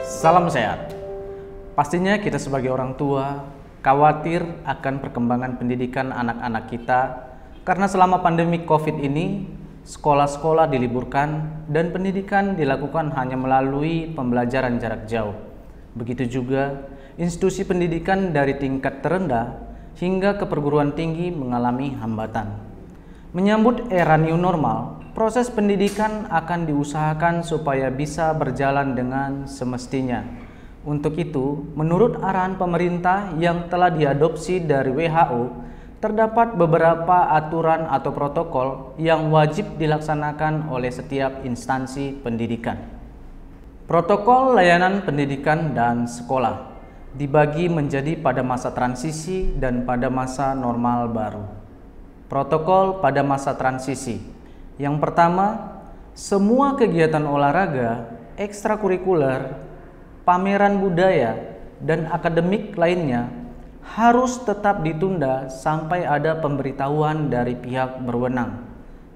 Salam sehat. Pastinya kita sebagai orang tua khawatir akan perkembangan pendidikan anak-anak kita karena selama pandemi COVID ini sekolah-sekolah diliburkan dan pendidikan dilakukan hanya melalui pembelajaran jarak jauh. Begitu juga institusi pendidikan dari tingkat terendah hingga ke perguruan tinggi mengalami hambatan. Menyambut era new normal, proses pendidikan akan diusahakan supaya bisa berjalan dengan semestinya. Untuk itu, menurut arahan pemerintah yang telah diadopsi dari WHO, terdapat beberapa aturan atau protokol yang wajib dilaksanakan oleh setiap instansi pendidikan. Protokol layanan pendidikan dan sekolah dibagi menjadi pada masa transisi dan pada masa normal baru. Protokol pada masa transisi. Yang pertama, semua kegiatan olahraga, ekstrakurikuler, pameran budaya, dan akademik lainnya harus tetap ditunda sampai ada pemberitahuan dari pihak berwenang.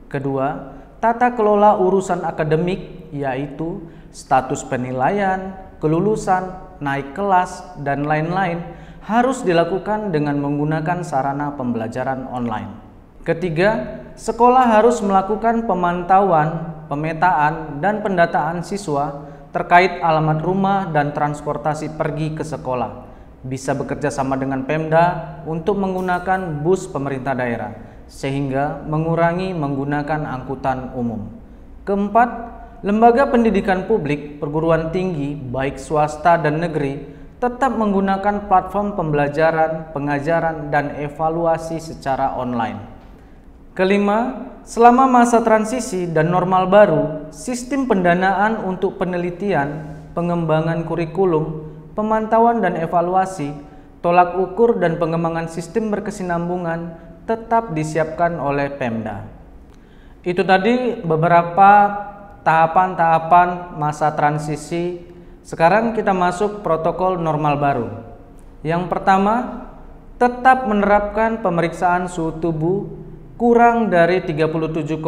Kedua, tata kelola urusan akademik yaitu status penilaian, kelulusan, naik kelas, dan lain-lain harus dilakukan dengan menggunakan sarana pembelajaran online. Ketiga, sekolah harus melakukan pemantauan, pemetaan, dan pendataan siswa terkait alamat rumah dan transportasi pergi ke sekolah. Bisa bekerja sama dengan Pemda untuk menggunakan bus pemerintah daerah, sehingga mengurangi menggunakan angkutan umum. Keempat, lembaga pendidikan publik, perguruan tinggi, baik swasta dan negeri, tetap menggunakan platform pembelajaran, pengajaran, dan evaluasi secara online. Kelima, selama masa transisi dan normal baru, sistem pendanaan untuk penelitian, pengembangan kurikulum, pemantauan dan evaluasi, tolak ukur dan pengembangan sistem berkesinambungan tetap disiapkan oleh Pemda. Itu tadi beberapa tahapan-tahapan masa transisi. Sekarang kita masuk protokol normal baru. Yang pertama, tetap menerapkan pemeriksaan suhu tubuh kurang dari 37,5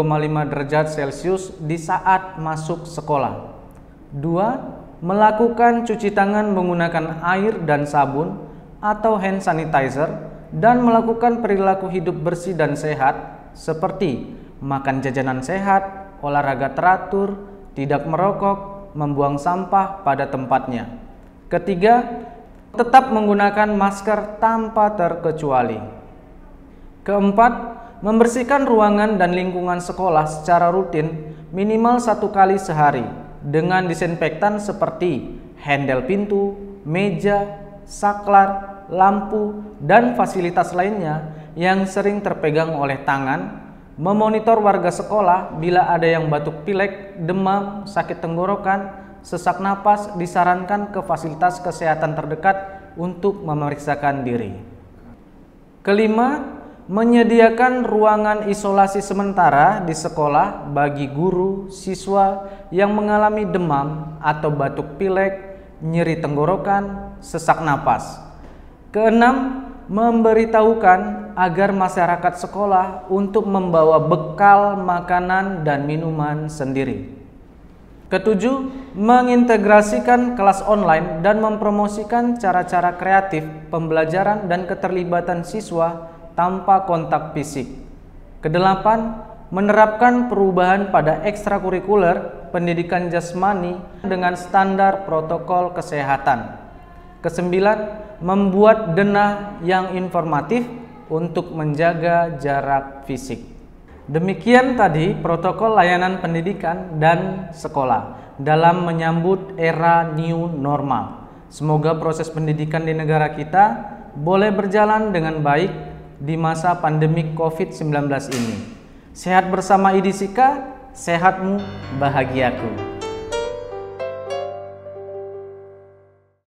derajat Celcius di saat masuk sekolah. 2. Melakukan cuci tangan menggunakan air dan sabun atau hand sanitizer dan melakukan perilaku hidup bersih dan sehat seperti makan jajanan sehat, olahraga teratur, tidak merokok, membuang sampah pada tempatnya. Ketiga, tetap menggunakan masker tanpa terkecuali. Keempat, membersihkan ruangan dan lingkungan sekolah secara rutin minimal 1 kali sehari dengan disinfektan seperti handle pintu, meja, saklar, lampu, dan fasilitas lainnya yang sering terpegang oleh tangan, memonitor warga sekolah bila ada yang batuk pilek, demam, sakit tenggorokan, sesak napas, disarankan ke fasilitas kesehatan terdekat untuk memeriksakan diri. Kelima, menyediakan ruangan isolasi sementara di sekolah bagi guru, siswa yang mengalami demam atau batuk pilek, nyeri tenggorokan, sesak napas. Keenam, memberitahukan agar masyarakat sekolah untuk membawa bekal makanan dan minuman sendiri. Ketujuh, mengintegrasikan kelas online dan mempromosikan cara-cara kreatif pembelajaran dan keterlibatan siswa tanpa kontak fisik. Kedelapan, menerapkan perubahan pada ekstrakurikuler pendidikan jasmani dengan standar protokol kesehatan. Kesembilan, membuat denah yang informatif untuk menjaga jarak fisik. Demikian tadi protokol layanan pendidikan dan sekolah dalam menyambut era new normal. Semoga proses pendidikan di negara kita boleh berjalan dengan baik di masa pandemi COVID-19 ini. Sehat bersama IDISIKA, sehatmu bahagiaku.